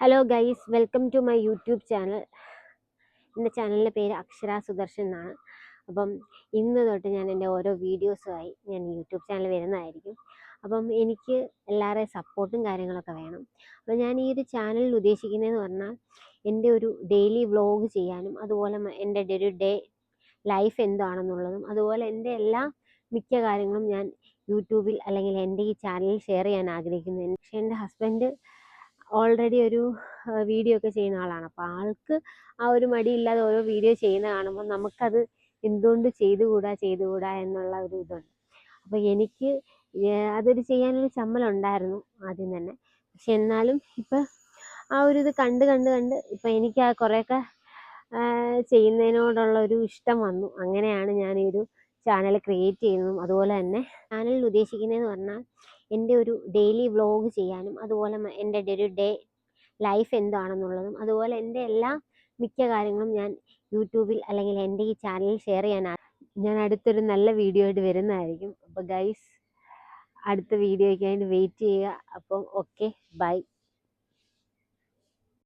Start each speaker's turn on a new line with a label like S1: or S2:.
S1: Hello guys, welcome to my YouTube channel. എൻ്റെ ചാനലിൻ്റെ പേര് അക്ഷര സുദർശൻ എന്നാണ്. അപ്പം ഇന്ന് തൊട്ട് ഞാൻ എൻ്റെ ഓരോ വീഡിയോസുമായി ഞാൻ യൂട്യൂബ് ചാനൽ വരുന്നതായിരിക്കും. അപ്പം എനിക്ക് എല്ലാവരുടെയും സപ്പോർട്ടും കാര്യങ്ങളൊക്കെ വേണം. അപ്പം ഞാൻ ഈ ഒരു ചാനലിൽ ഉദ്ദേശിക്കുന്നതെന്ന് പറഞ്ഞാൽ എൻ്റെ ഒരു ഡെയിലി വ്ളോഗ് ചെയ്യാനും അതുപോലെ എൻ്റെ ഒരു ഡേ ലൈഫ് എന്താണെന്നുള്ളതും അതുപോലെ എൻ്റെ എല്ലാ മിക്ക കാര്യങ്ങളും ഞാൻ യൂട്യൂബിൽ അല്ലെങ്കിൽ എൻ്റെ ഈ ചാനലിൽ ഷെയർ ചെയ്യാൻ ആഗ്രഹിക്കുന്നു. പക്ഷേ എൻ്റെ ഹസ്ബൻഡ് ഓൾറെഡി ഒരു വീഡിയോ ഒക്കെ ചെയ്യുന്ന ആളാണ്. അപ്പോൾ ആൾക്ക് ആ ഒരു മടിയില്ലാതെ ഓരോ വീഡിയോ ചെയ്യുന്ന കാണുമ്പോൾ നമുക്കത് എന്തുകൊണ്ട് ചെയ്തുകൂടാ എന്നുള്ള ഒരു ഇതുണ്ട്. അപ്പോൾ എനിക്ക് അതൊരു ചെയ്യാനൊരു ചമ്മലുണ്ടായിരുന്നു ആദ്യം തന്നെ. പക്ഷെ എന്നാലും ഇപ്പം ആ ഒരു ഇത് കണ്ട് ഇപ്പം എനിക്ക് ആ കുറേയൊക്കെ ചെയ്യുന്നതിനോടുള്ള ഒരു ഇഷ്ടം വന്നു. അങ്ങനെയാണ് ഞാൻ ഈ ഒരു ചാനൽ ക്രിയേറ്റ് ചെയ്യുന്നതും അതുപോലെ തന്നെ ചാനലിൽ ഉദ്ദേശിക്കുന്നതെന്ന് പറഞ്ഞാൽ എൻ്റെ ഒരു ഡെയിലി വ്ളോഗ് ചെയ്യാനും അതുപോലെ എൻ്റെ ഒരു ഡേ ലൈഫ് എന്താണെന്നുള്ളതും അതുപോലെ എൻ്റെ എല്ലാ മിക്ക കാര്യങ്ങളും ഞാൻ യൂട്യൂബിൽ അല്ലെങ്കിൽ എൻ്റെ ഈ ചാനലിൽ ഷെയർ ചെയ്യാൻ ഞാൻ അടുത്തൊരു നല്ല വീഡിയോ ആയിട്ട് വരുന്നതായിരിക്കും. അപ്പോൾ ഗൈസ്, അടുത്ത വീഡിയോയ്ക്ക് വേണ്ടി വെയിറ്റ് ചെയ്യുക. അപ്പം ഓക്കെ, ബൈ.